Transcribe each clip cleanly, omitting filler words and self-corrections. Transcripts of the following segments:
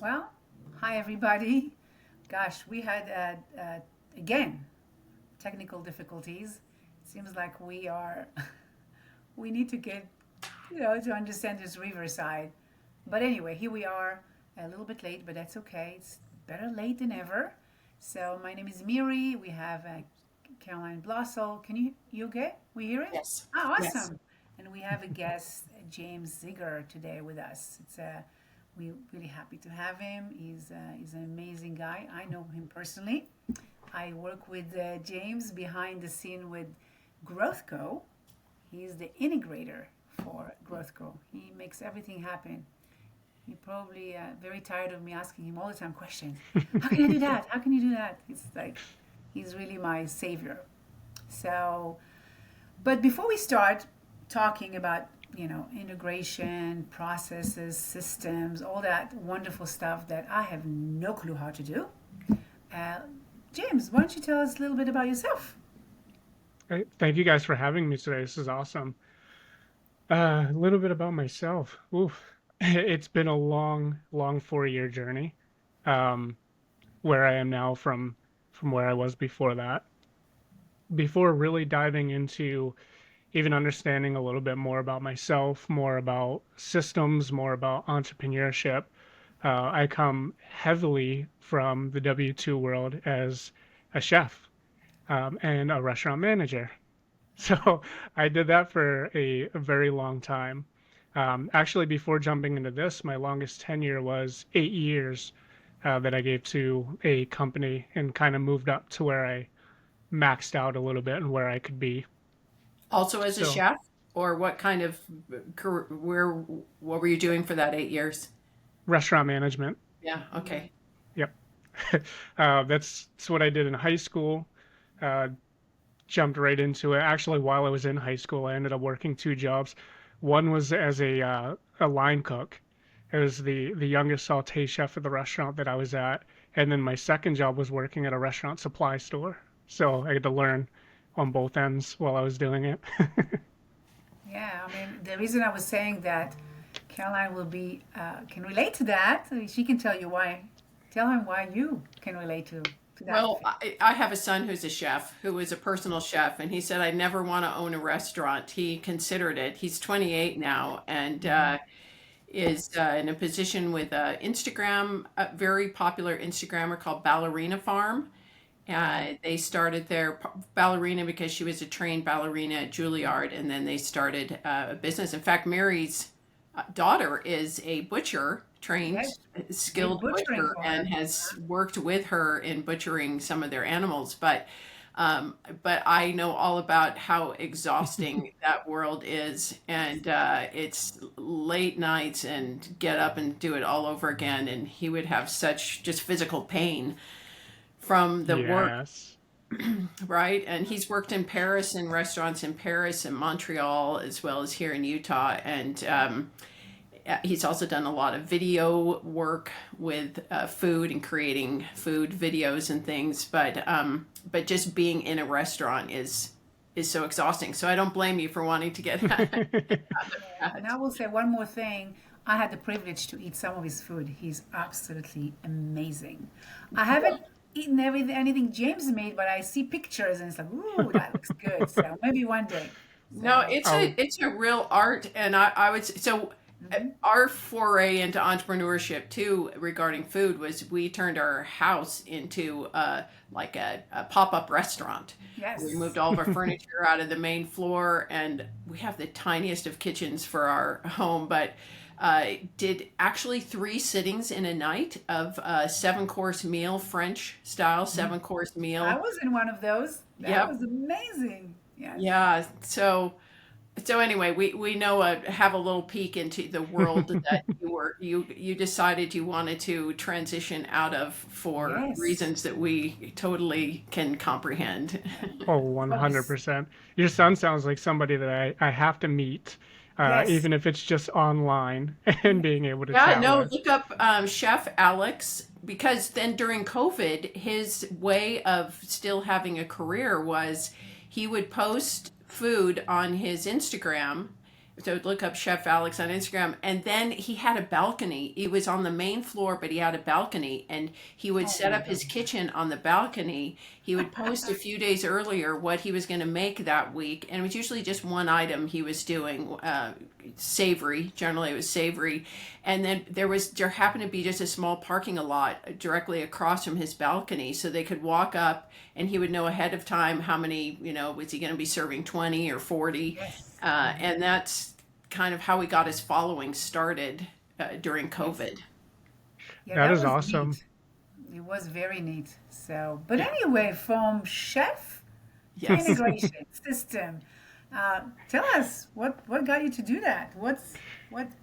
Well, hi everybody. Gosh, we had again technical difficulties. It seems like we are we need to get to understand this riverside. But anyway, here we are, a little bit late, but that's okay. It's better late than ever. So my name is Miri. We have Caroline Blossel. You okay? We hear it? Yes. Oh, Yes. awesome. And we have a guest, James Ziegler, today with us. We're really happy to have him. He's an amazing guy. I know him personally. I work with James behind the scene with GrowthCo. He's the integrator for GrowthCo. He makes everything happen. He probably very tired of me asking him all the time questions. How can I do that? How can you do that? It's like he's really my savior. So, but before we start talking about integration, processes, systems, all that wonderful stuff that I have no clue how to do, uh, James, why don't you tell us a little bit about yourself? Right. Thank you guys for having me today. This is awesome. A little bit about myself. Oof. It's been a long, long 4-year journey, um, where I am now from where I was before that. Before really diving into even understanding a little bit more about myself, more about systems, more about entrepreneurship, I come heavily from the W-2 world as a chef, and a restaurant manager. So I did that for a very long time. Actually, before jumping into this, my longest tenure was 8 years that I gave to a company and kind of moved up to where I maxed out a little bit and where I could be. Also as a So chef, or what kind of what were you doing for that 8 years? restaurant management. Yeah. Okay. Yep. That's what I did in high school. Uh, Jumped right into it. Actually, while I was in high school, I ended up working two jobs. One was as a line cook. I was the youngest saute chef at the restaurant that I was at, and then my second job was working at a restaurant supply store. So I had to learn on both ends while I was doing it. Yeah, I mean, the reason I was saying that Caroline will be can relate to that. She can tell you why. Tell him why you can relate to that. Well, I have a son who's a chef, who is a personal chef, and he said, I never want to own a restaurant. He considered it. He's 28 now and is in a position with Instagram, a very popular Instagrammer called Ballerina Farm. They started their ballerina because she was a trained ballerina at Juilliard, and then they started a business. In fact, Mary's daughter is a butcher, trained, Yes, did skilled butchering butcher, for and her. has worked with her in butchering some of their animals. But I know all about how exhausting that world is, and it's late nights and get up and do it all over again. And he would have such just physical pain from the work, Yes. right? And he's worked in Paris, in restaurants in Paris and Montreal, as well as here in Utah. And he's also done a lot of video work with food and creating food videos and things. But just being in a restaurant is so exhausting. So I don't blame you for wanting to get out of Yeah, and I that. will say one more thing. I had the privilege to eat some of his food. He's absolutely amazing. I haven't eaten anything James made, but I see pictures and it's like, ooh, that looks good. So maybe one day. No, So, Oh, it's a real art, and I would so mhm. our foray into entrepreneurship too regarding food was we turned our house into like a pop-up restaurant. We moved Yes. all of our furniture out of the main floor, and we have the tiniest of kitchens for our home, but did actually 3 sittings in a night of a 7-course meal, French style Mhm. 7-course I meal. was in one of those. That Yep. was amazing. Yes. Yeah. So. So anyway, we know have a little peek into the world that you decided you wanted to transition out of for Yes. reasons that we totally can comprehend. Oh, Obvious. 100%. Your son sounds like somebody that I have to meet, Yes. even if it's just online and Yes. being able to Yeah, chat no, with. look up Chef Alex because then during COVID, his way of still having a career was he would post food on his Instagram. So look up Chef Alex on Instagram, and then he had a balcony. He was on the main floor, but he had a balcony, and he would Oh set my up his goodness. kitchen on the balcony. He would post a few days earlier what he was going to make that week, and it was usually just one item he was doing, savory. Generally, it was savory, and then there happened to be just a small parking lot directly across from his balcony, so they could walk up, and he would know ahead of time how many, was he going to be serving 20 or 40, Yes. and that's kind of how we got his following started during Yes. COVID. Yeah, That that is was awesome. neat. It was very neat. So, but anyway, from chef to Yes. integration system, tell us what got you to do that? What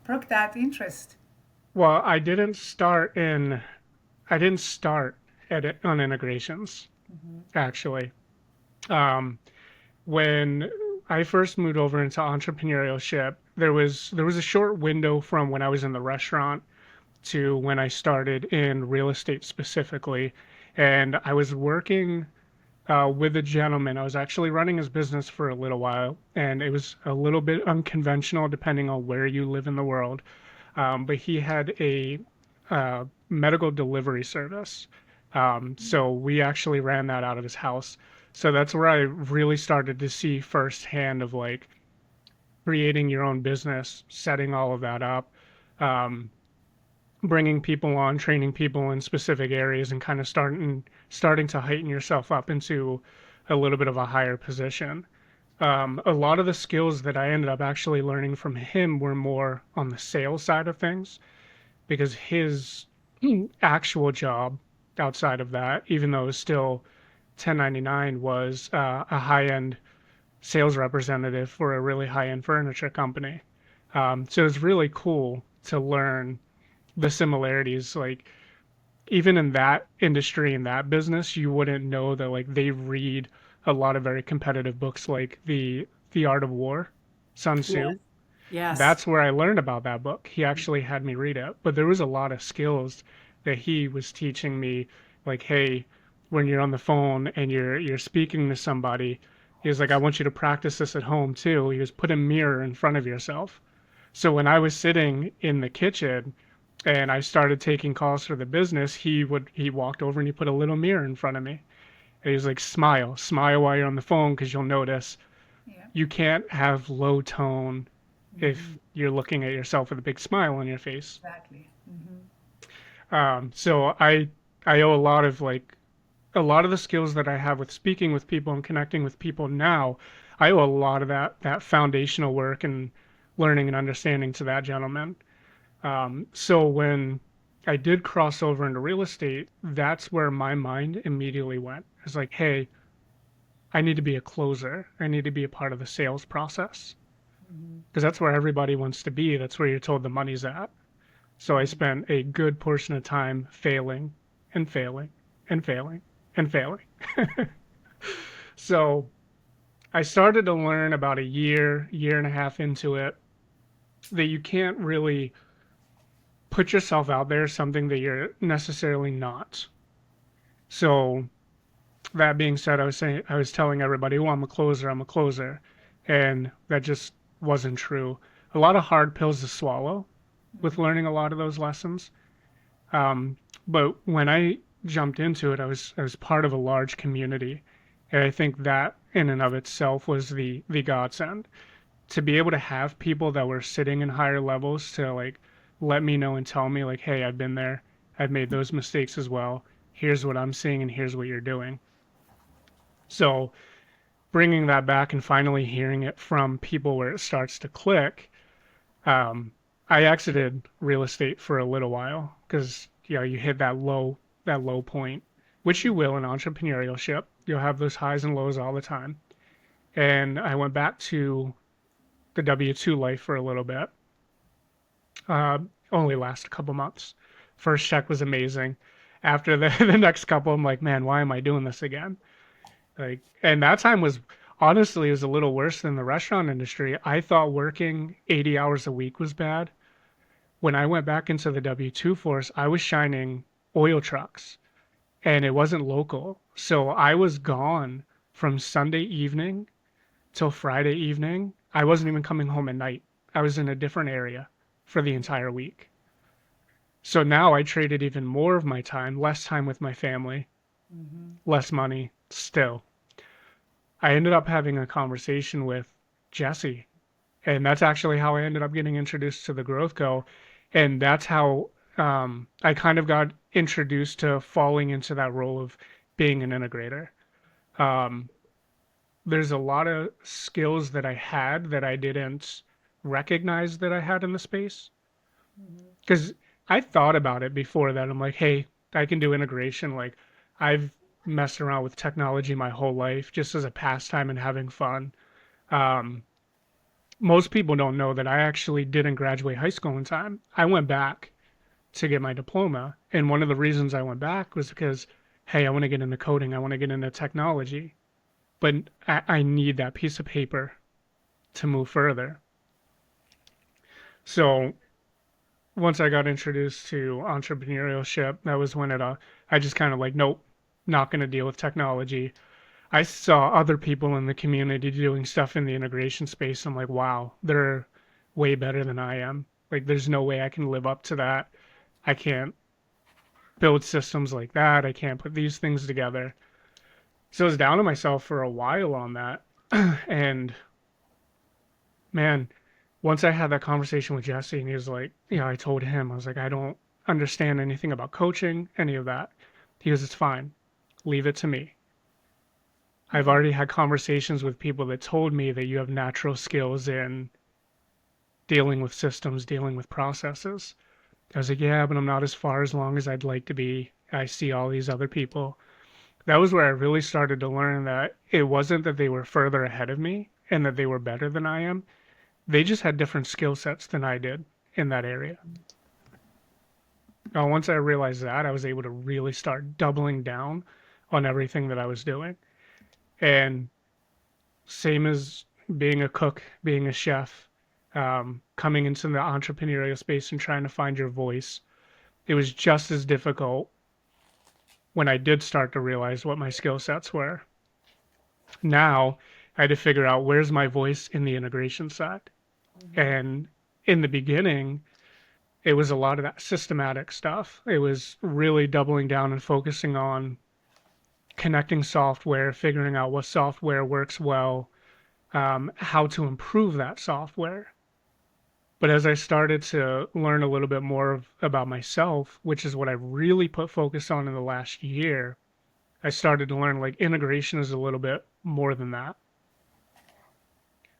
perked that interest? Well, I didn't start on integrations, actually. Um, when I first moved over into entrepreneurship, there was a short window from when I was in the restaurant to when I started in real estate specifically. And I was working with a gentleman. I was actually running his business for a little while, and it was a little bit unconventional depending on where you live in the world. But he had a medical delivery service. So we actually ran that out of his house. So that's where I really started to see firsthand of like creating your own business, setting all of that up, um, bringing people on, training people in specific areas, and kind of starting to heighten yourself up into a little bit of a higher position. A lot of the skills that I ended up actually learning from him were more on the sales side of things because his actual job outside of that, even though it was still 1099, was a high end sales representative for a really high end furniture company. So it was really cool to learn the similarities. Like, even in that industry, in that business, you wouldn't know that like they read a lot of very competitive books like the Art of War, Sun Yes. Tzu. Yes. That's where I learned about that book. He actually had me read it. But there was a lot of skills that he was teaching me, like, hey, when you're on the phone and you're speaking to somebody, he was like, I want you to practice this at home too. He was put a mirror in front of yourself. So when I was sitting in the kitchen and I started taking calls for the business, he walked over and he put a little mirror in front of me. And he was like, smile while you're on the phone because you'll notice Yeah. you can't have low tone Hmm. if you're looking at yourself with a big smile on your face. Exactly. Hmm. So I owe a lot of the skills that I have with speaking with people and connecting with people now. I owe a lot of that foundational work and learning and understanding to that gentleman. So when I did cross over into real estate, that's where my mind immediately went. It's like, hey, I need to be a closer. I need to be a part of the sales process Hmm. because that's where everybody wants to be. That's where you're told the money's at. So I spent a good portion of time failing and failing and failing and failing. So I started to learn about a year and a half into it that you can't really put yourself out there something that you're necessarily not. So that being said, I was telling everybody, "Oh, I'm a closer," and that just wasn't true. A lot of hard pills to swallow with Hmm. learning a lot of those lessons. But when I jumped into it, I was part of a large community, and I think that in and of itself was the godsend to be able to have people that were sitting in higher levels to like let me know and tell me like, hey, I've been there, I've made those mistakes as well. Here's what I'm seeing, and here's what you're doing. So bringing that back and finally hearing it from people where it starts to click. Um, I exited real estate for a little while because you hit that low point, which you will in entrepreneurship. You'll have those highs and lows all the time. And I went back to the W-2 life for a little bit. Uh, Only last a couple months. First check was amazing. After the the next couple, I'm like, man, why am I doing this again? Like, and that time was honestly it was a little worse than the restaurant industry. I thought working 80 hours a week was bad. When I went back into the W-2 force, I was shining oil trucks and it wasn't local. So I was gone from Sunday evening till Friday evening. I wasn't even coming home at night. I was in a different area for the entire week. So now I traded even more of my time, less time with my family, Mm-hmm. less money still. I ended up having a conversation with Jesse, and that's actually how I ended up getting introduced to the Growth Co. And that's how I kind of got introduced to falling into that role of being an integrator. Um, there's a lot of skills that I had that I didn't recognize that I had in the space Mm-hmm. because I thought about it before that. I'm like, hey, I can do integration. Like, I've messed around with technology my whole life just as a pastime and having fun. Um, Most people don't know that I actually didn't graduate high school in time. I went back to get my diploma. And one of the reasons I went back was because, hey, I want to get into coding, I want to get into technology, but I need that piece of paper to move further. So once I got introduced to entrepreneurship, that was when I just kind of like, nope, not going to deal with technology. I saw other people in the community doing stuff in the integration space. I'm like, wow, they're way better than I am. Like, there's no way I can live up to that. I can't build systems like that. I can't put these things together. So I was down on myself for a while on that. And man, once I had that conversation with Jesse, and he was like, I told him, I was like, I don't understand anything about coaching, any of that. He goes, it's fine. Leave it to me. I've Mm-hmm. already had conversations with people that told me that you have natural skills in dealing with systems, dealing with processes. I was like, yeah, but I'm not as far as long as I'd like to be. I see all these other people. That was where I really started to learn that it wasn't that they were further ahead of me and that they were better than I am. They just had different skill sets than I did in that area. Now, once I realized that, I was able to really start doubling down on everything that I was doing. And same as being a cook, being a chef, coming into the entrepreneurial space and trying to find your voice, it was just as difficult when I did start to realize what my skill sets were. Now I had to figure out where's my voice in the integration side. Mm-hmm. And in the beginning, it was a lot of that systematic stuff. It was really doubling down and focusing on connecting software, figuring out what software works well, how to improve that software. But as I started to learn a little bit more about myself, which is what I really put focus on in the last year, I started to learn like integration is a little bit more than that,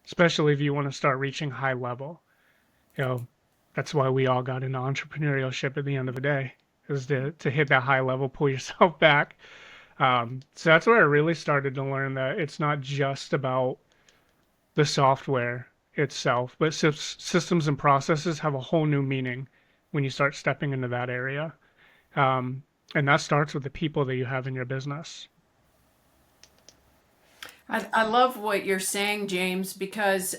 especially if you want to start reaching high level. You know, that's why we all got into entrepreneurship at the end of the day, is to hit that high level, pull yourself back. So that's where I really started to learn that it's not just about the software itself, but systems and processes have a whole new meaning when you start stepping into that area. Um, and that starts with the people that you have in your business. I love what you're saying, James, because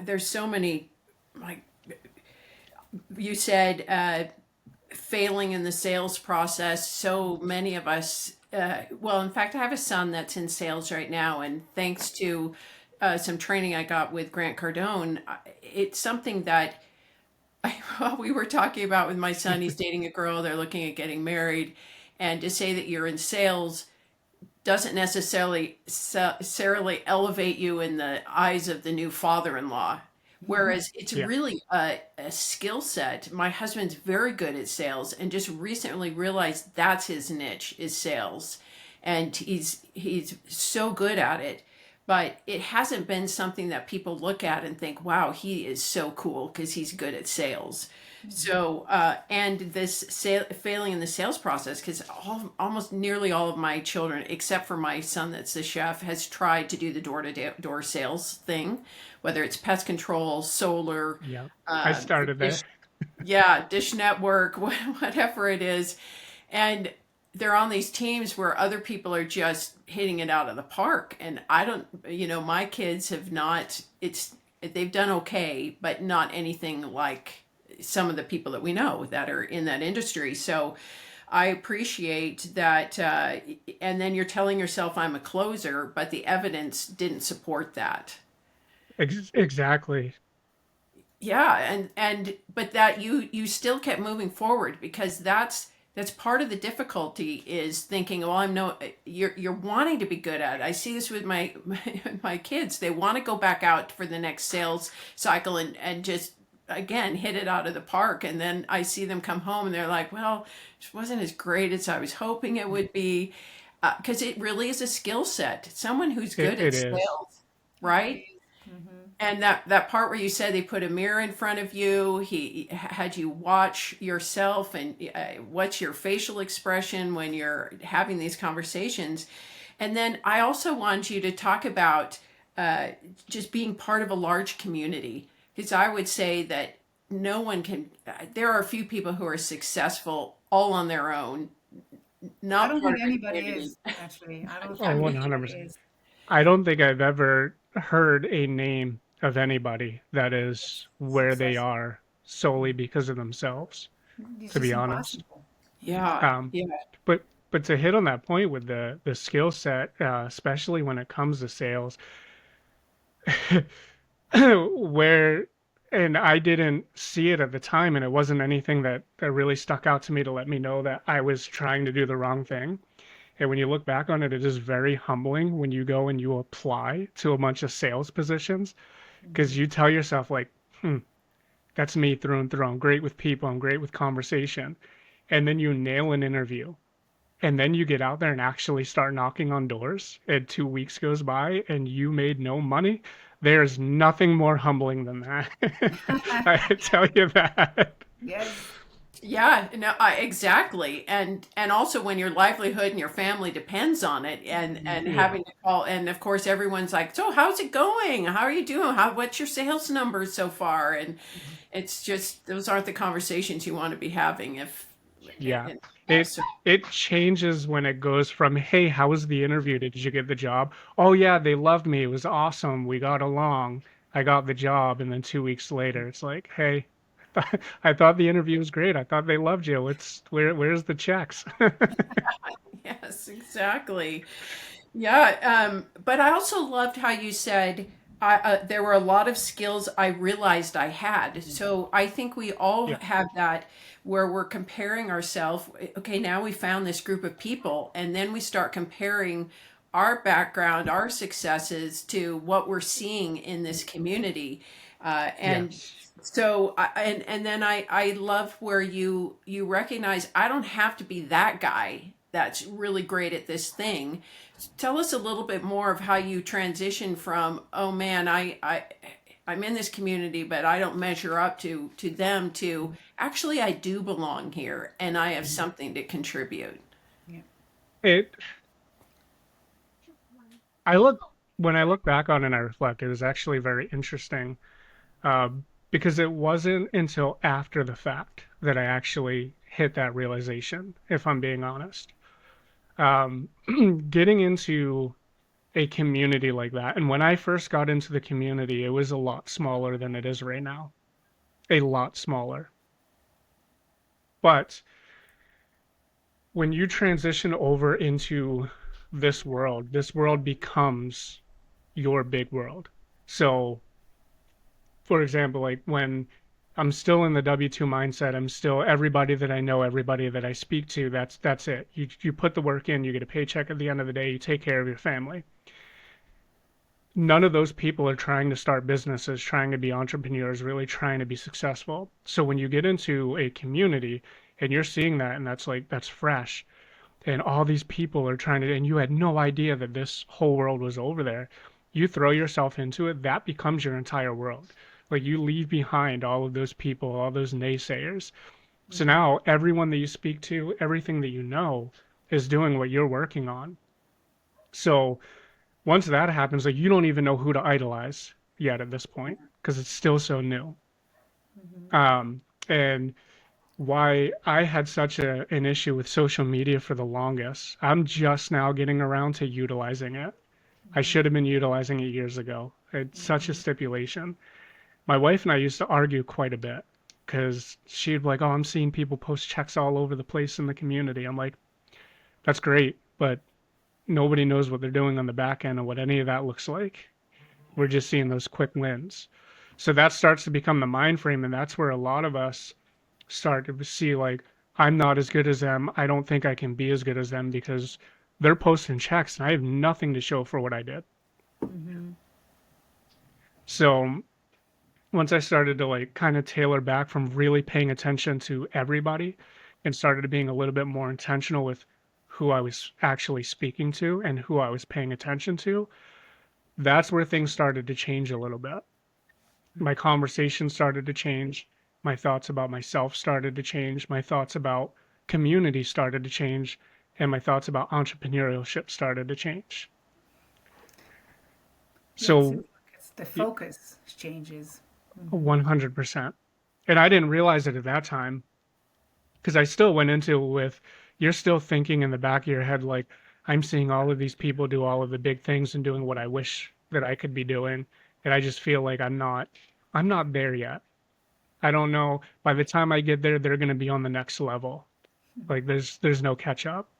there's so many, like you said, failing in the sales process. So many of us, well, in fact, I have a son that's in sales right now, and thanks to some training I got with Grant Cardone, it's something that well, we were talking about with my son. He's dating a girl, they're looking at getting married. And to say that you're in sales doesn't necessarily elevate you in the eyes of the new father-in-law. Mm-hmm. Whereas it's Yeah. really a skill set. My husband's very good at sales and just recently realized that's his niche is sales. And he's so good at it. But it hasn't been something that people look at and think, wow, he is so cool because he's good at sales. So, and this failing in the sales process, because almost nearly all of my children, except for my son that's the chef, has tried to do the door sales thing, whether it's pest control, solar, Yeah. I started there. dish, yeah, dish network, whatever it is. And they're on these teams where other people are just hitting it out of the park. And I don't, my kids have not, they've done okay, but not anything like some of the people that we know that are in that industry. So I appreciate that. And then you're telling yourself I'm a closer, but the evidence didn't support that. Exactly. Yeah, but that you still kept moving forward because that's part of the difficulty is thinking, well, I'm no you're wanting to be good at it. I see this with my kids. They want to go back out for the next sales cycle and just again hit it out of the park, and then I see them come home and they're like, well, it wasn't as great as I was hoping it would be, because it really is a skill set. Someone who's good at It is. sales, right? And that part where you said they put a mirror in front of you, he had you watch yourself and what's your facial expression when you're having these conversations. And then I also want you to talk about just being part of a large community. Because I would say that no one can, there are a few people who are successful all on their own, I not don't part think of a anybody community. is, actually. I don't Oh, think anybody 100%. is. I don't think I've ever heard a name of anybody that is where they Successful. are solely because of themselves, It's to be just honest. impossible. Yeah, Um, yeah. but to hit on that point with the skill set, especially when it comes to sales, where and I didn't see it at the time, and it wasn't anything that really stuck out to me to let me know that I was trying to do the wrong thing. And when you look back on it, it is very humbling when you go and you apply to a bunch of sales positions because you tell yourself like, hmm, that's me through and through. I'm great with people. I'm great with conversation. And then you nail an interview. And then you get out there and actually start knocking on doors, and 2 weeks goes by and you made no money. There's nothing more humbling than that. I tell you that. Yes. Yeah, no, exactly, and also when your livelihood and your family depends on it, and Yeah. having to call, and of course everyone's like, so how's it going? How are you doing? What's your sales numbers so far? And it's just those aren't the conversations you want to be having if, Yeah. and It also, it changes when it goes from, "Hey, how was the interview? Did you get the job?" "Oh yeah, they loved me. It was awesome. We got along. I got the job." And then 2 weeks later, it's like, "Hey, I thought the interview was great. I thought they loved you. Where's the checks?" yes, exactly. Yeah, but I also loved how you said there were a lot of skills I realized I had. So I think we all Yeah. have that where we're comparing ourselves. Okay, now we found this group of people, and then we start comparing our background, our successes to what we're seeing in this community. And Yes. so, and then I love where you recognize I don't have to be that guy that's really great at this thing. Tell us a little bit more of how you transition from, oh man, I'm in this community, but I don't measure up to them, to actually I do belong here and I have something to contribute. Yeah. It I look When I look back on it and I reflect, it was actually very interesting, because it wasn't until after the fact that I actually hit that realization, if I'm being honest. Um, Getting into a community like that, and when I first got into the community, it was a lot smaller than it is right now, a lot smaller. But when you transition over into this world becomes your big world. So, for example, like when I'm still in the W-2 mindset, I'm still everybody that I know, everybody that I speak to, that's it. You put the work in, you get a paycheck at the end of the day, you take care of your family. None of those people are trying to start businesses, trying to be entrepreneurs, really trying to be successful. So when you get into a community and you're seeing that and that's fresh, and all these people are trying to, and you had no idea that this whole world was over there, you throw yourself into it, that becomes your entire world. Like you leave behind all of those people, all those naysayers. So now everyone that you speak to, everything that you know is doing what you're working on. So once that happens, like you don't even know who to idolize yet at this point because it's still so new. Um, and why I had such an issue with social media for the longest, I'm just now getting around to utilizing it. I should have been utilizing it years ago. It's such a stipulation. My wife and I used to argue quite a bit because she'd be like, "Oh, I'm seeing people post checks all over the place in the community." I'm like, "That's great, but nobody knows what they're doing on the back end and what any of that looks like. We're just seeing those quick wins." So that starts to become the mind frame, and that's where a lot of us start to see like, I'm not as good as them. I don't think I can be as good as them because they're posting checks and I have nothing to show for what I did. So once I started to like kind of tailor back from really paying attention to everybody and started being a little bit more intentional with who I was actually speaking to and who I was paying attention to, that's where things started to change a little bit. My conversation started to change. My thoughts about myself started to change. My thoughts about community started to change. And my thoughts about entrepreneurship started to change. Yeah, it So seems like it's the focus changes. 100%. And I didn't realize it at that time because I still went into it with, you're still thinking in the back of your head, like, I'm seeing all of these people do all of the big things and doing what I wish that I could be doing. And I just feel like I'm not there yet. I don't know. By the time I get there, they're going to be on the next level. Like there's no catch up.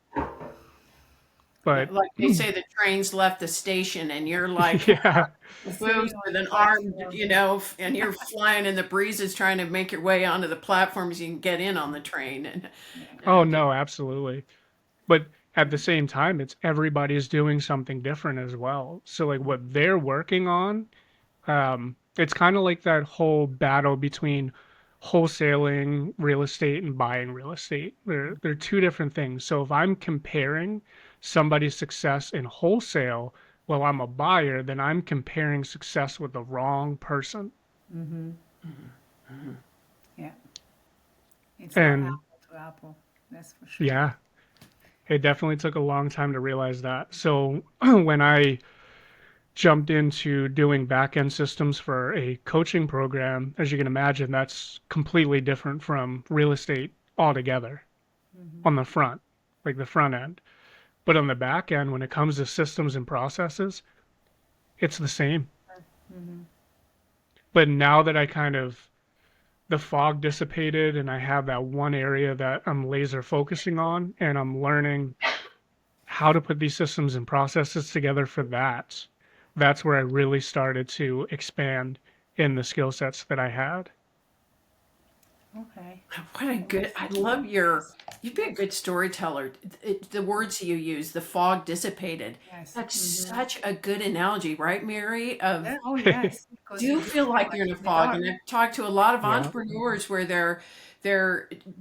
Yeah, But like they say, the train's left the station, and you're like yeah, boots Sitting on with the an arm, platform. and you're flying in the breezes trying to make your way onto the platform so you can get in on the train. And oh it just, no, absolutely. But at the same time, it's everybody's doing something different as well. So like what they're working on, it's kind of like that whole battle between wholesaling real estate and buying real estate. They're two different things. So if I'm comparing somebody's success in wholesale while I'm a buyer, then I'm comparing success with the wrong person. Yeah, it's not And apple to apple. That's for sure. yeah, it definitely took a long time to realize that. So when I jumped into doing back end systems for a coaching program, as you can imagine, that's completely different from real estate altogether on the front, like the front end. But on the back end, when it comes to systems and processes, it's the same. But now that I kind of, the fog dissipated and I have that one area that I'm laser focusing on and I'm learning how to put these systems and processes together for that, that's where I really started to expand in the skill sets that I had. Okay. what a good, I love you'd be a good storyteller. The words you use, the fog dissipated. Yes. That's such a good analogy, right, Mary? Of Yeah, oh yes, because you do do feel feel like like you're in a in the fog, dark. and I've talked to a lot of Yeah. entrepreneurs where they're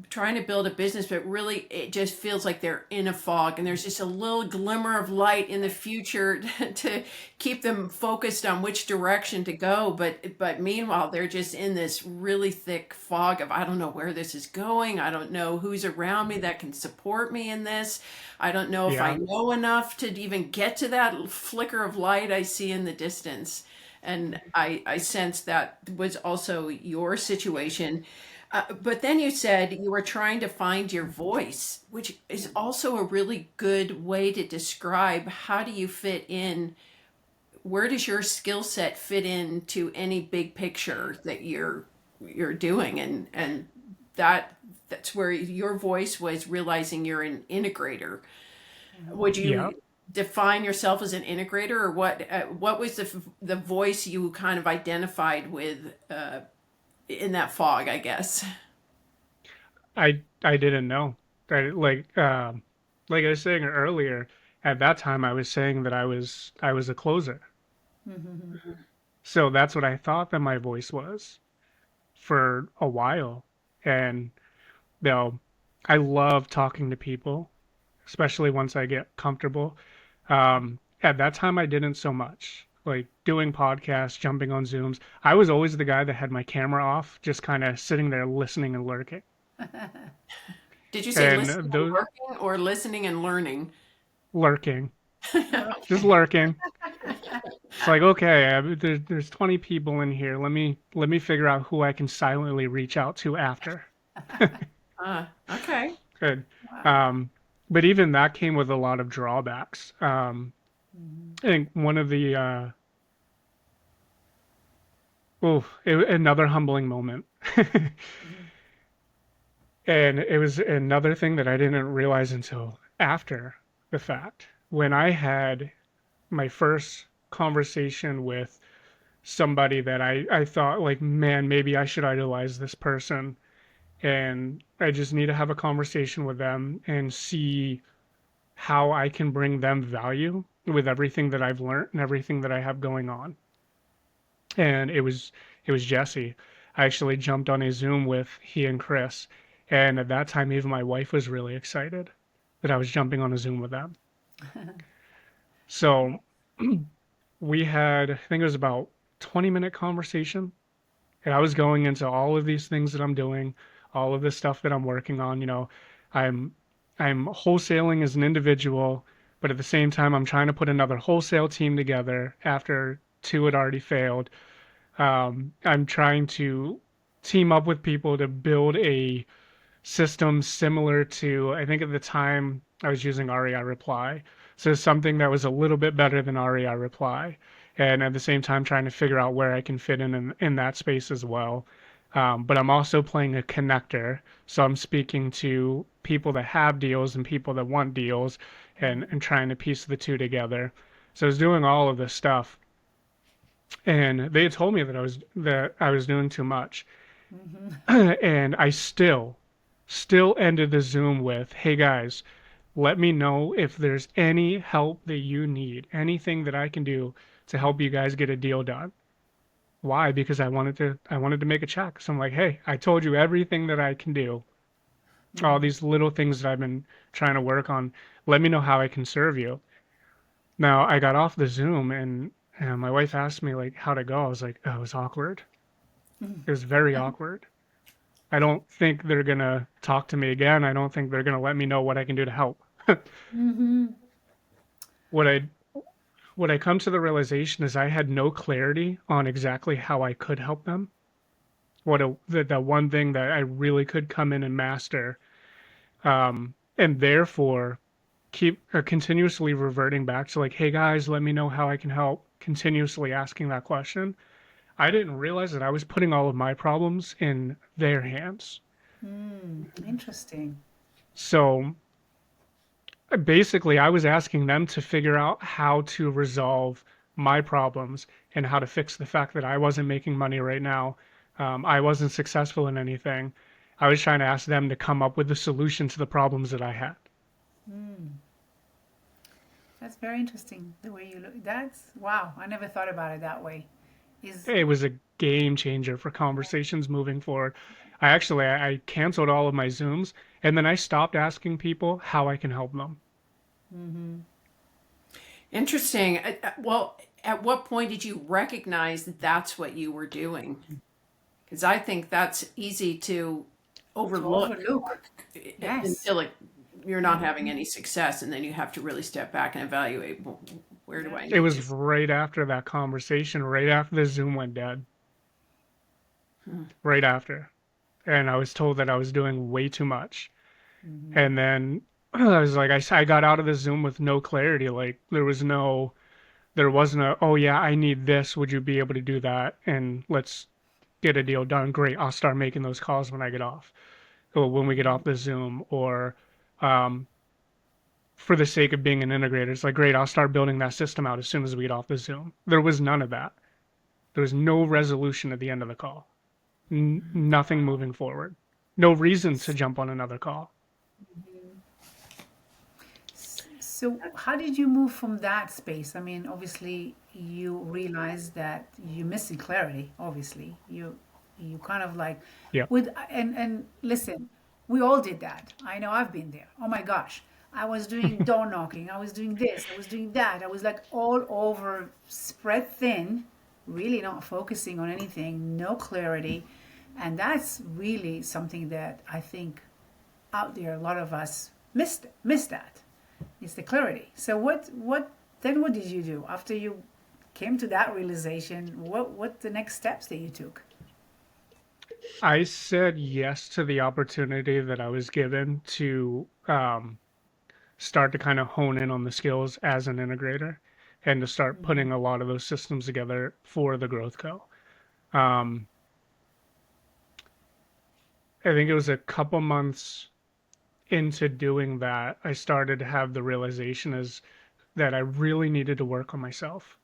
trying to build a business, but really it just feels like they're in a fog, and there's just a little glimmer of light in the future to keep them focused on which direction to go. But meanwhile, they're just in this really thick fog of, I don't know where this is going. I don't know who's around me that can support me in this. I don't know if I Yeah. know enough to even get to that flicker of light I see in the distance. And I sense that was also your situation. But then you said you were trying to find your voice, which is also a really good way to describe how do you fit in, where does your skill set fit into any big picture that you're doing, and that's where your voice was realizing you're an integrator. Would Yeah. you define yourself as an integrator, or what was the voice you kind of identified with in that fog, I guess? I didn't know. Like I was saying earlier, at that time I was saying that I was a closer. So that's what I thought that my voice was for a while. And you know, I love talking to people, especially once I get comfortable. At that time, I didn't so much. like doing podcasts, jumping on Zooms. I was always the guy that had my camera off, just kind of sitting there listening and lurking. Did you say listening And and those working or listening and learning? lurking, just Okay. lurking. It's like, okay, there's 20 people in here. Let me figure out who I can silently reach out to after. Okay. Good. Wow. Um, but even that came with a lot of drawbacks. Mm-hmm. I think one of the another humbling moment. Mm-hmm. And it was another thing that I didn't realize until after the fact. When I had my first conversation with somebody that I thought, like, man, maybe I should idolize this person. And I just need to have a conversation with them and see how I can bring them value with everything that I've learned and everything that I have going on. And it was Jesse. I actually jumped on a Zoom with he and Chris, and at that time even my wife was really excited that I was jumping on a Zoom with them. So we had, I think it was about 20-minute conversation, and I was going into all of these things that I'm doing, all of the stuff that I'm working on. I'm I'm wholesaling as an individual, but at the same time I'm trying to put another wholesale team together after two had already failed. I'm trying to team up with people to build a system similar to, I think at the time I was using REI Reply. So something that was a little bit better than REI Reply. And at the same time, trying to figure out where I can fit in that space as well. But I'm also playing a connector. So I'm speaking to people that have deals and people that want deals and trying to piece the two together. So I was doing all of this stuff. And they had told me that I was doing too much. Mm-hmm. And I still ended the Zoom with, "Hey guys, let me know if there's any help that you need, anything that I can do to help you guys get a deal done." Why? Because I wanted to make a check. So I'm like, "Hey, I told you everything that I can do. All Mm-hmm. these little things that I've been trying to work on. Let me know how I can serve you." Now, I got off the Zoom and my wife asked me like how to go. I was like, "Oh, it was awkward. It was very awkward. I don't think they're gonna talk to me again. I don't think they're gonna let me know what I can do to help." Mm-hmm. what I what I come to the realization is I had no clarity on exactly how I could help them. The one thing that I really could come in and master, and therefore keep continuously reverting back to like, "Hey guys, let me know how I can help." Continuously asking that question. I didn't realize that I was putting all of my problems in their hands. Mm. Interesting. So basically, I was asking them to figure out how to resolve my problems and how to fix the fact that I wasn't making money right now. I wasn't successful in anything. I was trying to ask them to come up with a solution to the problems that I had. Mm. That's very interesting. The way you look. That's wow. I never thought about it that way. Is It was a game changer for conversations moving forward. I canceled all of my Zooms and then I stopped asking people how I can help them. mm-hmm. Interesting. Well, at what point did you recognize that that's what you were doing? Because I think that's easy to To overlook overlook. Yes. until you're not having Mm-hmm. any success, and then you have to really step back and evaluate, "Well, where do Yeah. I It need to?" was right after that conversation, right after the Zoom went dead, Hmm. right after. And I was told that I was doing way too much. Mm-hmm. And then I was like, I got out of the Zoom with no clarity. Like there wasn't a, "Oh yeah, I need this. Would you be able to do that? And let's get a deal done." Great. I'll start making those calls when I get off or when we get off the Zoom or, um, for the sake of being an integrator, it's like, great, I'll start building that system out as soon as we get off the Zoom. There was none of that. There was no resolution at the end of the call. Nothing Wow. moving forward. No reason to jump on another call. So, how did you move from that space? I mean, obviously, you realized that you're missing clarity. Obviously, you kind of like Yeah. with and listen, we all did that. I know I've been there. Oh my gosh, I was doing door knocking. I was doing this. I was doing that. I was like all over, spread thin, really not focusing on anything, no clarity. And that's really something that I think out there, a lot of us miss that. It's the clarity. So what did you do after you came to that realization? What the next steps that you took? I said yes to the opportunity that I was given to start to kind of hone in on the skills as an integrator and to start putting a lot of those systems together for the Growth Co. Um, I think it was a couple months into doing that, I started to have the realization is that I really needed to work on myself.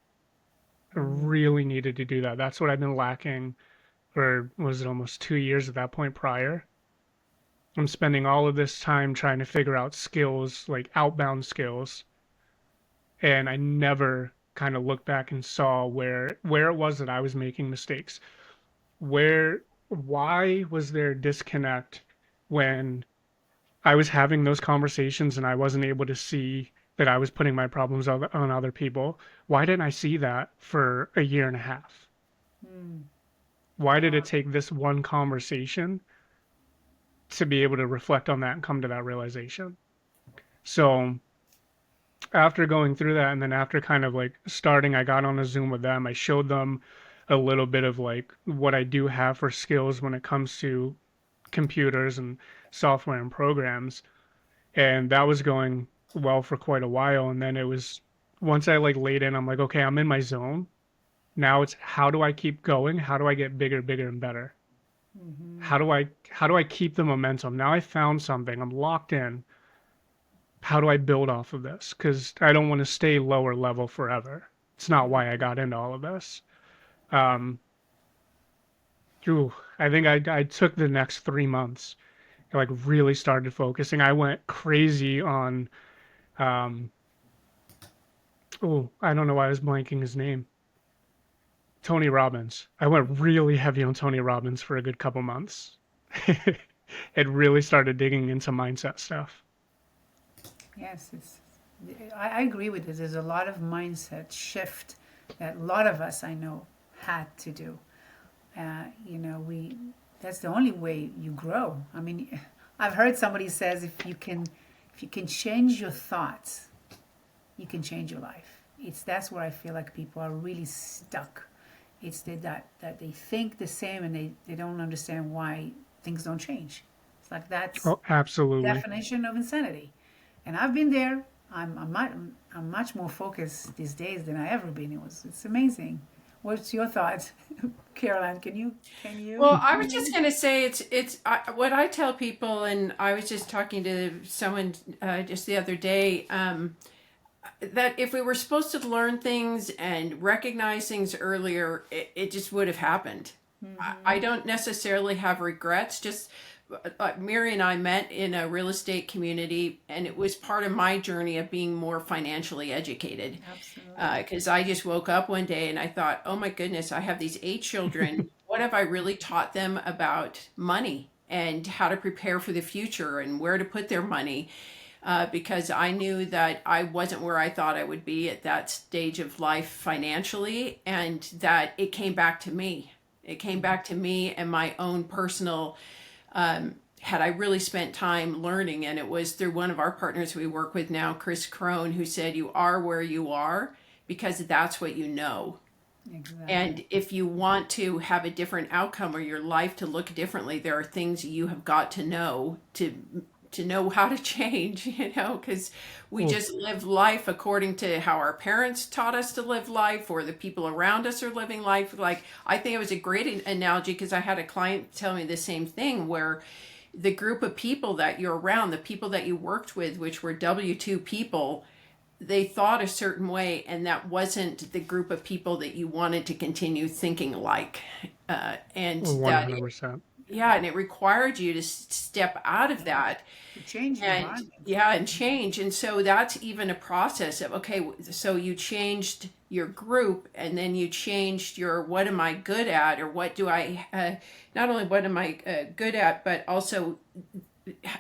I really needed to do that. That's what I've been lacking for, was it almost 2 years at that point prior? I'm spending all of this time trying to figure out skills, like outbound skills, and I never kind of looked back and saw where it was that I was making mistakes. Why was there a disconnect when I was having those conversations and I wasn't able to see that I was putting my problems on other people? Why didn't I see that for a year and a half? Why did it take this one conversation to be able to reflect on that and come to that realization? So after going through that and then after kind of like starting, I got on a Zoom with them. I showed them a little bit of like what I do have for skills when it comes to computers and software and programs. And that was going well for quite a while. And then it was once I like laid in, I'm like, okay, I'm in my zone. Now it's how do I keep going? How do I get bigger, bigger and better? How do I keep the momentum? Now I found something. I'm locked in. How do I build off of this? Because I don't want to stay lower level forever. It's not why I got into all of this. Um, I think I took the next 3 months, like really started focusing. I went crazy on, um, I don't know why I was blanking his name. Tony Robbins. I went really heavy on Tony Robbins for a good couple months. It really started digging into mindset stuff. Yes, I agree with this. There's a lot of mindset shift that a lot of us I know had to do. We that's the only way you grow. I mean, I've heard somebody says if you can change your thoughts, you can change your life. That's where I feel like people are really stuck. It's that they think the same and they don't understand why things don't change. It's like that's Oh, absolutely. definition of insanity. And I've been there. I'm much more focused these days than I ever been. It's amazing. What's your thoughts, Caroline? Can you? Well, I was just going to say what I tell people, and I was just talking to someone just the other day, that if we were supposed to learn things and recognize things earlier, it just would have happened. I don't necessarily have regrets. Just Mary and I met in a real estate community, and it was part of my journey of being more financially educated. Absolutely. Because I just woke up one day and I thought, oh my goodness, I have these 8 children. What have I really taught them about money and how to prepare for the future and where to put their money? Because I knew that I wasn't where I thought I would be at that stage of life financially, and that it came back to me. It came back to me and my own personal, had I really spent time learning. And it was through one of our partners we work with now, Chris Crone, who said, you are where you are because that's what you know. Exactly. And if you want to have a different outcome or your life to look differently, there are things you have got to know to know how to change, because we Well, just live life according to how our parents taught us to live life or the people around us are living life. Like, I think it was a great analogy because I had a client tell me the same thing where the group of people that you're around, the people that you worked with, which were W-2 people, they thought a certain way, and that wasn't the group of people that you wanted to continue thinking like. And that, 100%. yeah, and it required you to step out of that To change your and environment. yeah, and change. And so that's even a process of, okay, so you changed your group and then you changed your, what am I good at? Or what do I, not only what am I good at, but also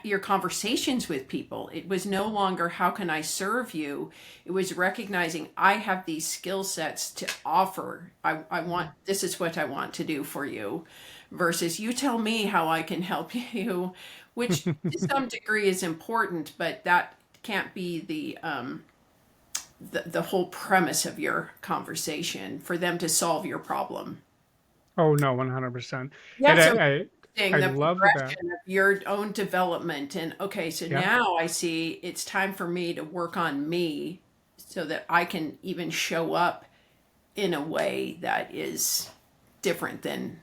your conversations with people. It was no longer how can I serve you? It was recognizing I have these skill sets to offer. I want this is what I want to do for you versus you tell me how I can help you, which to some degree is important, but that can't be the whole premise of your conversation for them to solve your problem. Oh no, 100%. Yeah, And so I the love that. progression of your own development. And okay, so Yeah. now I see it's time for me to work on me so that I can even show up in a way that is different than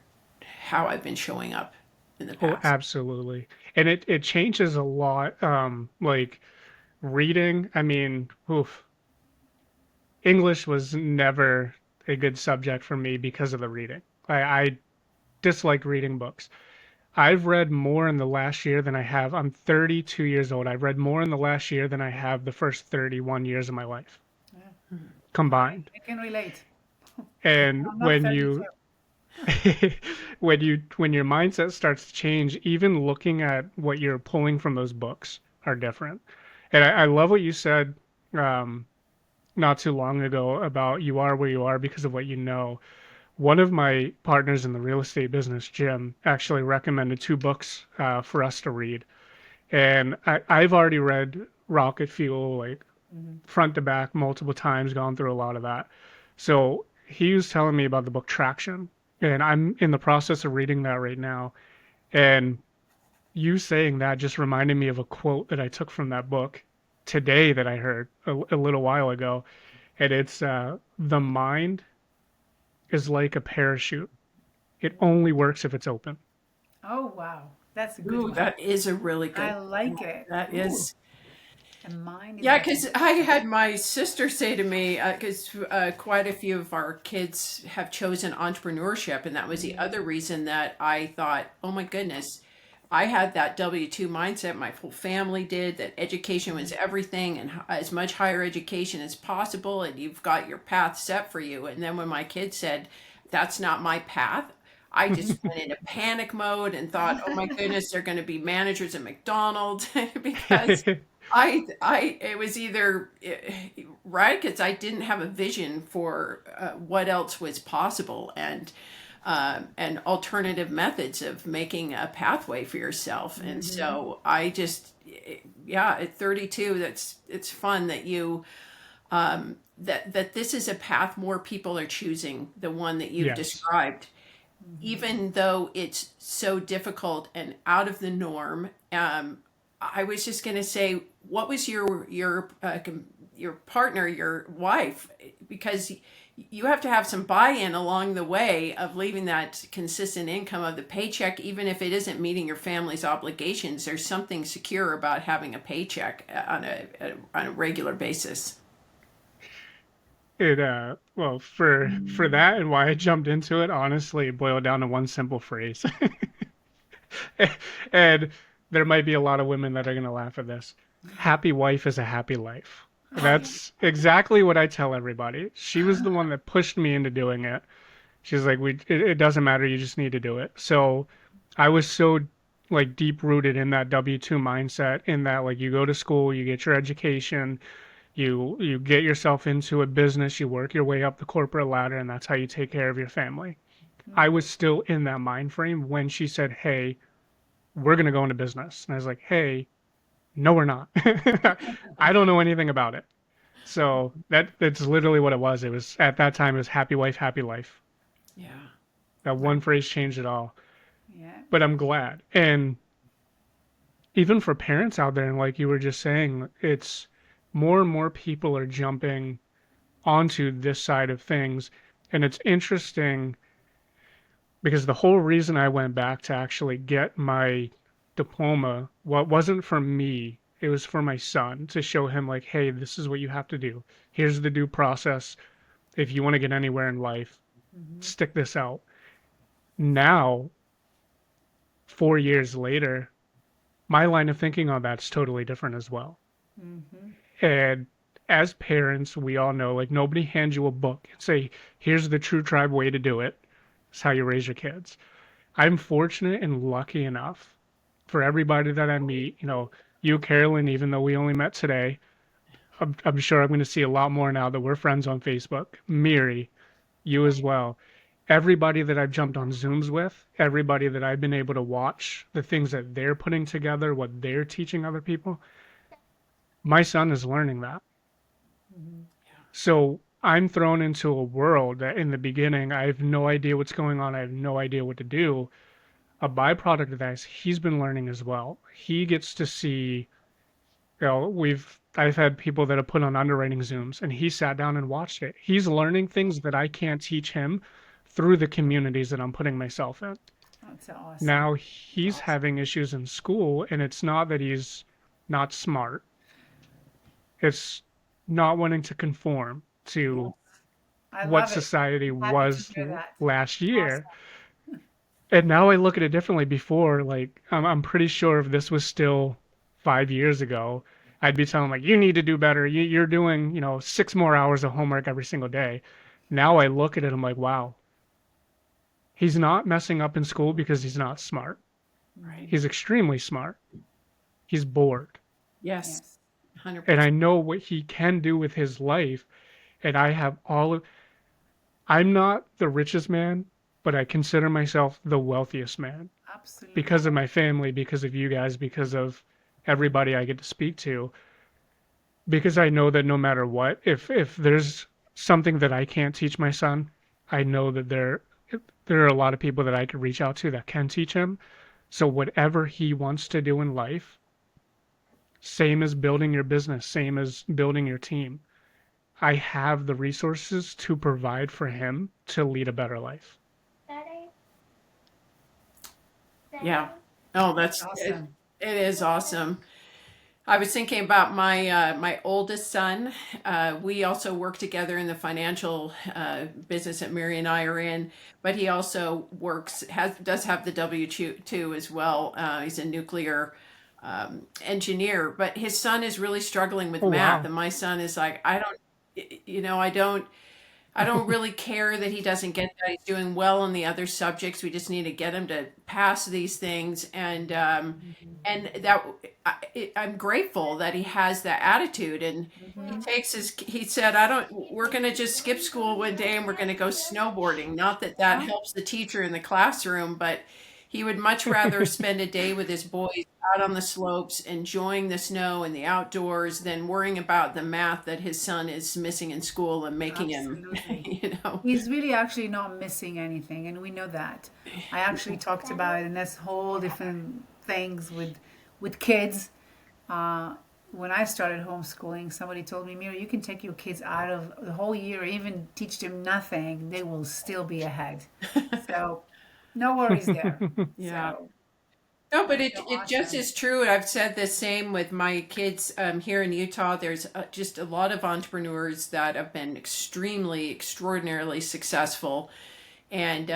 how I've been showing up in the Oh, past. absolutely. And it changes a lot. Like reading, I mean, oof, English was never a good subject for me because of the reading. I dislike reading books. I've read more in the last year than I have. I'm 32 years old. I've read more in the last year than I have the first 31 years of my life Yeah. combined. I can relate. And I'm not 32. when your mindset starts to change, even looking at what you're pulling from those books are different. And I love what you said um, not too long ago about you are where you are because of what you know. One of my partners in the real estate business, Jim, actually recommended two books for us to read. And I've already read Rocket Fuel, like Mhm. front to back, multiple times, gone through a lot of that. So he was telling me about the book Traction. And I'm in the process of reading that right now. And you saying that just reminded me of a quote that I took from that book today that I heard a little while ago. And it's the mind is like a parachute. It only works if it's open. Oh, wow. That's a good Ooh, one. that is a really I good. like it. That Ooh, is. a mind is Yeah, like a because I had my sister say to me, because quite a few of our kids have chosen entrepreneurship, and that was the other reason that I thought, oh my goodness, I had that W-2 mindset. My whole family did that education was everything and as much higher education as possible, and you've got your path set for you. And then when my kid said, that's not my path, I just went into panic mode and thought, oh my goodness, they're going to be managers at McDonald's because it was either right because I didn't have a vision for what else was possible and alternative methods of making a pathway for yourself. And Mm-hmm. so I just, yeah, at 32, it's fun that you that this is a path more people are choosing, the one that you've Yes. described, Mm-hmm. even though it's so difficult and out of the norm. I was just going to say, what was your partner, your wife, because you have to have some buy-in along the way of leaving that consistent income of the paycheck, even if it isn't meeting your family's obligations. There's something secure about having a paycheck on a regular basis. It well for that and why I jumped into it, honestly, it boiled down to one simple phrase. And there might be a lot of women that are going to laugh at this. Happy wife is a happy life. Oh, yeah. That's exactly what I tell everybody. She was the one that pushed me into doing it. She's like, it doesn't matter. You just need to do it. So I was so like deep rooted in that W-2 mindset in that like you go to school, you get your education, you get yourself into a business, you work your way up the corporate ladder, and that's how you take care of your family. I was still in that mind frame when she said, "Hey, we're going to go into business." And I was like, "Hey, no, we're not." I don't know anything about it. So that's literally what it was. It was at that time it was happy wife, happy life. Yeah. That one phrase changed it all. Yeah. But I'm glad. And even for parents out there, and like you were just saying, it's more and more people are jumping onto this side of things. And it's interesting because the whole reason I went back to actually get my diploma, what wasn't for me, it was for my son to show him like, hey, this is what you have to do. Here's the due process. If you want to get anywhere in life, Mm-hmm. stick this out. Now, 4 years later, my line of thinking on that's totally different as well. Mm-hmm. And as parents, we all know like nobody hands you a book and say, here's the true tribe way to do it. It's how you raise your kids. I'm fortunate and lucky enough for everybody that I meet, you, Carolyn, even though we only met today, I'm sure I'm going to see a lot more now that we're friends on Facebook. Miri, you as well. Everybody that I've jumped on Zooms with, everybody that I've been able to watch the things that they're putting together, what they're teaching other people, my son is learning that. Mhm. So I'm thrown into a world that in the beginning, I have no idea what's going on. I have no idea what to do. A byproduct of that is he's been learning as well. He gets to see, I've had people that have put on underwriting Zooms and he sat down and watched it. He's learning things that I can't teach him through the communities that I'm putting myself in. That's awesome. Now he's having issues in school, and it's not that he's not smart. It's not wanting to conform to I what love it. society Happy to was hear that. last year. Awesome. And now I look at it differently. Before, like, I'm pretty sure if this was still 5 years ago, I'd be telling him, like, you need to do better. You're doing, 6 more hours of homework every single day. Now I look at it, I'm like, wow, he's not messing up in school because he's not smart. Right. He's extremely smart. He's bored. Yes. Yes. And 100%. I know what he can do with his life. And I have I'm not the richest man, but I consider myself the wealthiest man Absolutely. because of my family, because of you guys, because of everybody I get to speak to. Because I know that no matter what, if there's something that I can't teach my son, I know that there are a lot of people that I could reach out to that can teach him. So whatever he wants to do in life, same as building your business, same as building your team, I have the resources to provide for him to lead a better life. Yeah. Oh, That's it, awesome. it is awesome. I was thinking about my oldest son. We also work together in the financial business that Mary and I are in, but he also does have the W-2 as well. He's a nuclear engineer, but his son is really struggling with Oh, math, wow. and my son is like, I don't really care that he doesn't get that. He's doing well in the other subjects. We just need to get him to pass these things, and that I'm grateful that he has that attitude. And Mm-hmm. he said, I don't. We're going to just skip school one day and we're going to go snowboarding. Not that that Yeah. helps the teacher in the classroom, but he would much rather spend a day with his boys out on the slopes, enjoying the snow and the outdoors, than worrying about the math that his son is missing in school and making him, Absolutely. you know. He's really actually not missing anything, and we know that. I actually talked about it, and that's whole different things with kids. Uh, when I started homeschooling, somebody told me, Mira, you can take your kids out of the whole year, even teach them nothing, they will still be ahead. So no worries there. Yeah. So No, but so it just awesome. is true. I've said the same with my kids here in Utah. There's just a lot of entrepreneurs that have been extremely, extraordinarily successful. And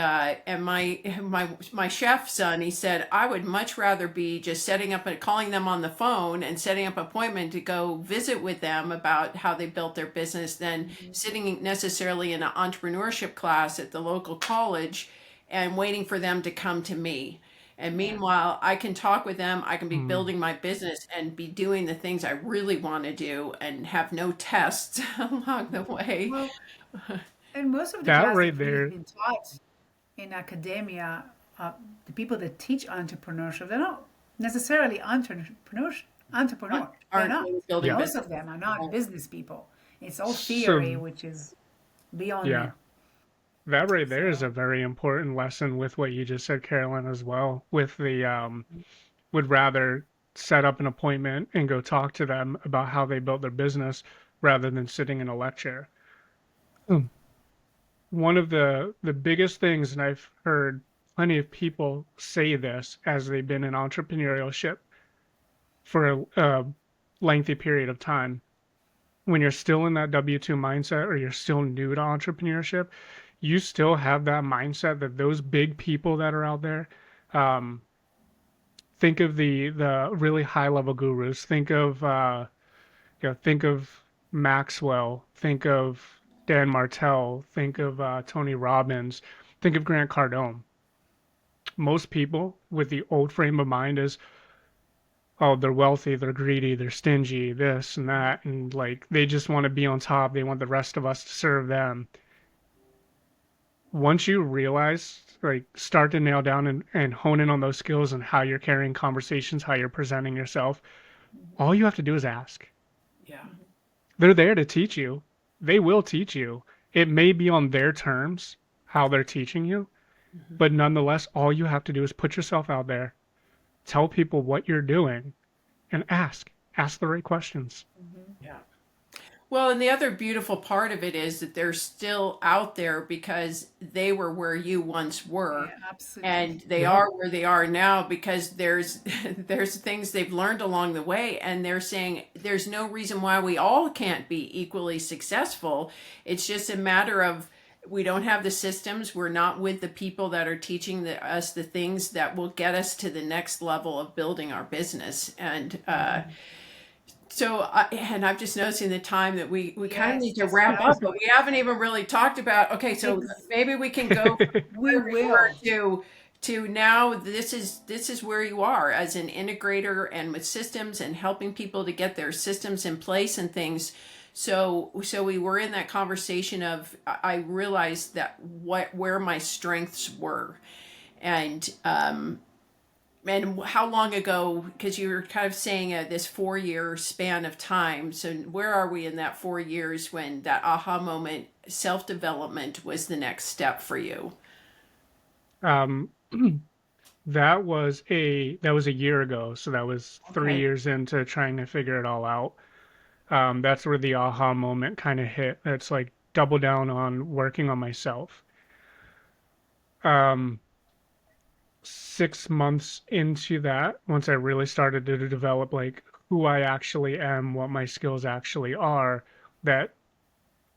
my chef son, he said, I would much rather be just setting up and calling them on the phone and setting up an appointment to go visit with them about how they built their business than sitting necessarily in an entrepreneurship class at the local college and waiting for them to come to me. And Yeah. meanwhile, I can talk with them, I can be Hmm. building my business and be doing the things I really want to do and have no tests along the way. Well, and most of the That classes right we've there. been taught in academia, the people that teach entrepreneurship, they're not necessarily entrepreneur. They're Aren't not. really building Yeah. Most business. of them are not business people. It's all theory, So, which is beyond yeah, me. that right there is So, a very important lesson with what you just said, Carolyn, as well. With the would rather set up an appointment and go talk to them about how they built their business rather than sitting in a lecture. Hmm. One of the biggest things, and I've heard plenty of people say this as they've been in entrepreneurship for a lengthy period of time, when you're still in that W-2 mindset or you're still new to entrepreneurship, you still have that mindset that those big people that are out there, um, think of the really high level gurus. Think of Maxwell. Think of Dan Martell. Think of Tony Robbins. Think of Grant Cardone. Most people with the old frame of mind is, oh, they're wealthy, they're greedy, they're stingy, this and that, and like they just want to be on top. They want the rest of us to serve them. Once you realize, like, start to nail down and hone in on those skills and how you're carrying conversations, how you're presenting yourself, all you have to do is ask. Yeah. They're there to teach you. They will teach you. It may be on their terms, how they're teaching you, Mhm. but nonetheless, all you have to do is put yourself out there, tell people what you're doing, and ask. Ask the right questions. Yeah. Well, and the other beautiful part of it is that they're still out there because they were where you once were, Yeah, absolutely. and they Yep. are where they are now because there's there's things they've learned along the way, and they're saying there's no reason why we all can't be equally successful. It's just a matter of we don't have the systems. We're not with the people that are teaching us the things that will get us to the next level of building our business. And so, and I'm just noticing the time that we kind of Yes, need to yes, wrap up, but we absolutely. haven't even really talked about. Okay, so Ex- maybe we can go from we where we were will. to now. This is where you are as an integrator and with systems and helping people to get their systems in place and things. So we were in that conversation of I realized that where my strengths were, and and how long ago, because you were kind of saying this 4 year span of time. So where are we in that 4 years when that aha moment, self-development was the next step for you? um, that was a year ago, so that was three Okay. years into trying to figure it all out. That's where the aha moment kind of hit. It's like double down on working on myself. Um, 6 months into that, once I really started to develop like who I actually am, what my skills actually are, that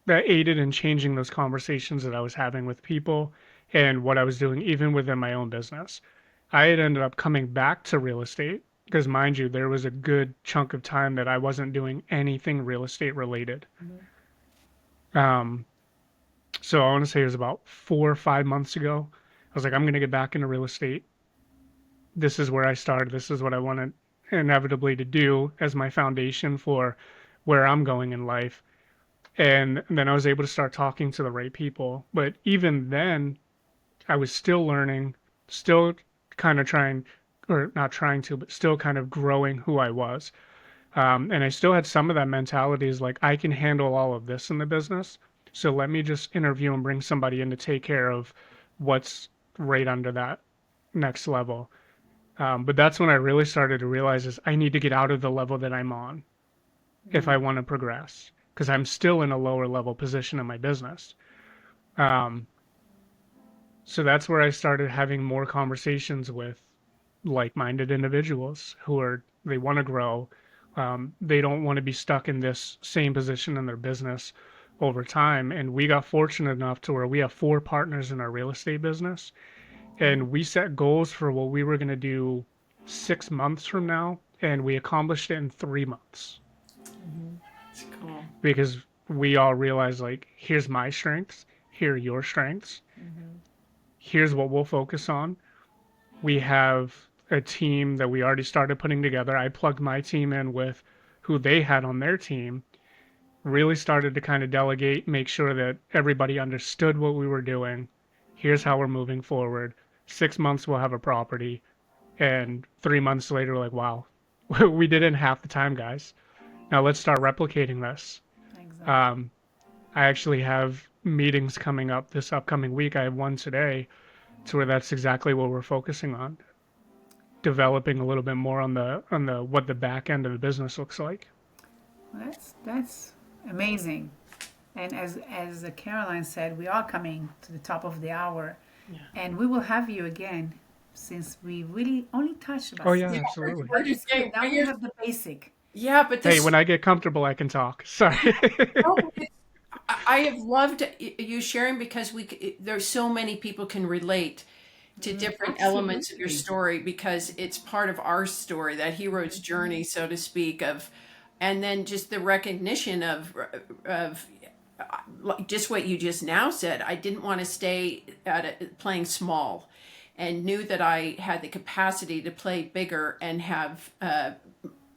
that aided in changing those conversations that I was having with people and what I was doing even within my own business. I had ended up coming back to real estate because mind you, there was a good chunk of time that I wasn't doing anything real estate related. Mhm. Um, so I want to say it was about 4 or 5 months ago. I was like, I'm going to get back into real estate. This is where I started. This is what I wanted inevitably to do as my foundation for where I'm going in life. And then I was able to start talking to the right people. But even then, I was still learning, still kind of trying, or not trying to, but still kind of growing who I was. And I still had some of that mentality is like, I can handle all of this in the business. So let me just interview and bring somebody in to take care of what's right under that next level. But that's when I really started to realize is I need to get out of the level that I'm on if I want to progress because I'm still in a lower level position in my business. Um, so that's where I started having more conversations with like-minded individuals who are they want to grow. They don't want to be stuck in this same position in their business over time. And we got fortunate enough to where we have four partners in our real estate business, and we set goals for what we were going to do 6 months from now, and we accomplished it in 3 months It's cool. because we all realized like, here's my strengths, here are your strengths, here's what we'll focus on. We have a team that we already started putting together. I plugged my team in with who they had on their team, really started to kind of delegate, make sure that everybody understood what we were doing. Here's how we're moving forward. 6 months we'll have a property. And 3 months later, like, wow, we did it in half the time, guys. Now let's start replicating this. Exactly. Um, I actually have meetings coming up this upcoming week. I have one today to where that's exactly what we're focusing on, developing a little bit more on the what the back end of the business looks like. Well, that's amazing. And as Caroline said, we are coming to the top of the hour, Yeah. and we will have you again, since we really only touched Oh about yeah, Yeah, systems. absolutely. we're But just it's good. getting, Now we have the basic. yeah, but Hey, this when I get comfortable, I can talk. Sorry. oh, I have loved you sharing because there's so many people can relate to different elements of your Absolutely. story because it's part of our story, that hero's journey, so to speak, of, and then just the recognition of like just what you just now said. I didn't want to stay at playing small, and knew that I had the capacity to play bigger and have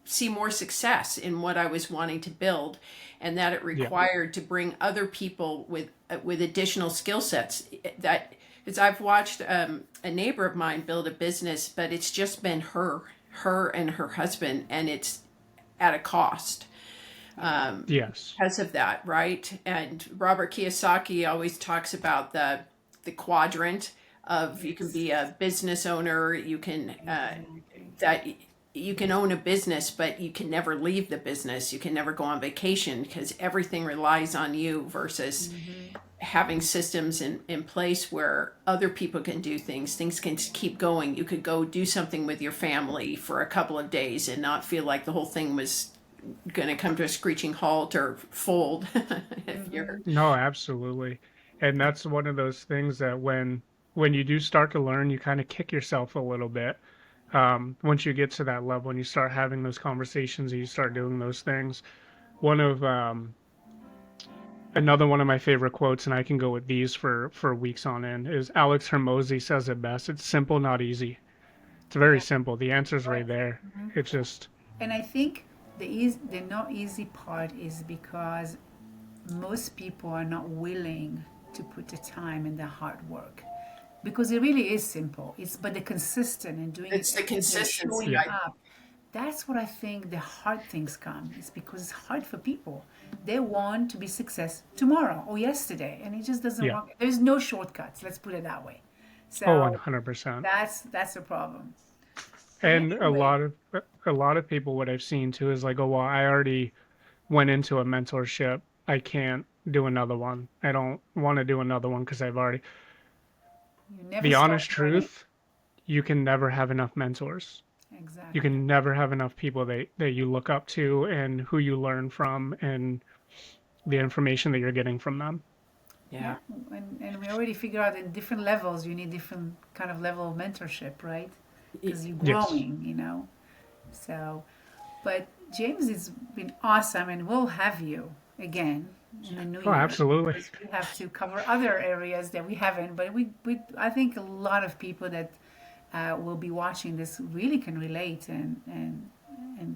see more success in what I was wanting to build, and that it Yeah. required to bring other people with additional skill sets. That is, I've watched a neighbor of mine build a business, but it's just been her and her husband, and it's at a cost Yes. because of that, right? And Robert Kiyosaki always talks about the quadrant of you can be a business owner, you can Exactly. that you can own a business, but you can never leave the business. You can never go on vacation because everything relies on you versus Mm-hmm. having systems in place where other people can do things. Things can keep going. You could go do something with your family for a couple of days and not feel like the whole thing was going to come to a screeching halt or fold. If Mm-hmm. you're No, absolutely. And that's one of those things that when you do start to learn, you kind of kick yourself a little bit. Once you get to that level and you start having those conversations and you start doing those things. One of Another one of my favorite quotes, and I can go with these for weeks on end, is Alex Hermosi says it best. It's simple, not easy. It's very Yeah. simple. The answer's right Right. there. Mm-hmm. It's just, And I think the not easy part is because most people are not willing to put the time and the hard work, because it really is simple. It's but the consistent and doing it it's the every day, consistency. showing yeah. up. That's what I think the hard things come. It's because it's hard for people. They want to be success tomorrow or yesterday, and it just doesn't Yeah. work. There's no shortcuts. Let's put it that way. Oh, So 100%. that's a problem. But And anyway, a lot of people, what I've seen too is like, oh, well, I already went into a mentorship. I can't do another one. I don't want to do another one because I've already. you never The stop honest learning. truth, you can never have enough mentors. You Exactly. can never have enough people that you look up to and who you learn from and the information that you're getting from them. Yeah, Yeah. and we already figured out in different levels you need different kind of level of mentorship, right? Because you're Yes. growing, So, but James, it's been awesome, and we'll have you again in the new Oh, year absolutely. because we have to cover other areas that we haven't. But we I think a lot of people that will be watching this really can relate and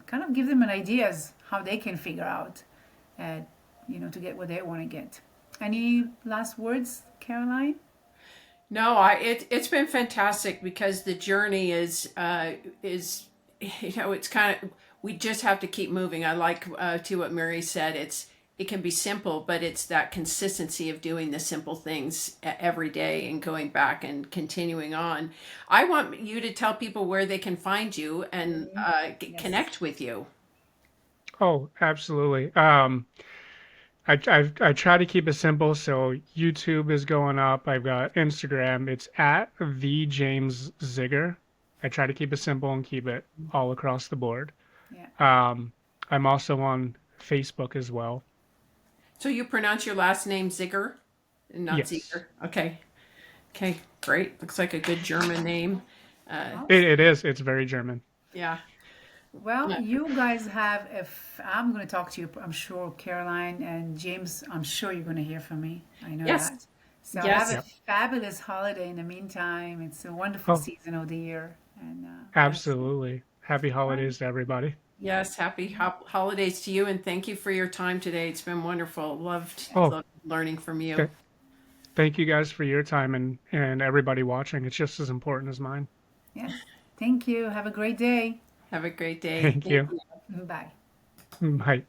kind of give them an ideas how they can figure out, uh, to get what they want to get. Any last words, Caroline? No, it's been fantastic because the journey is it's kind of we just have to keep moving. I like to what Mary said. It can be simple, but it's that consistency of doing the simple things every day and going back and continuing on. I want you to tell people where they can find you and Yes. connect with you. Oh, absolutely. I try to keep it simple. So YouTube is going up. I've got Instagram. It's at the James Ziegler. I try to keep it simple and keep it all across the board. Yeah. Um, I'm also on Facebook as well. So you pronounce your last name Zieger and not Yes, Zieger. Okay. Okay. Great. Looks like a good German name. Uh, Awesome. it is. It's very German. yeah. Well, you guys have, if I'm going to talk to you, I'm sure, Caroline and James, I'm sure you're going to hear from me. I know Yes. that. So have a Yes. Yep. fabulous holiday in the meantime. It's a wonderful Oh, season of the year. And yes. absolutely. Happy All right. holidays to everybody. Yes, happy holidays to you, and thank you for your time today. It's been wonderful. Oh, Loved learning from you. th thank you guys for your time and everybody watching. It's just as important as mine. Yes. Thank you. Have a great day. Have a great day. Thank Thank you. you. Bye. Bye.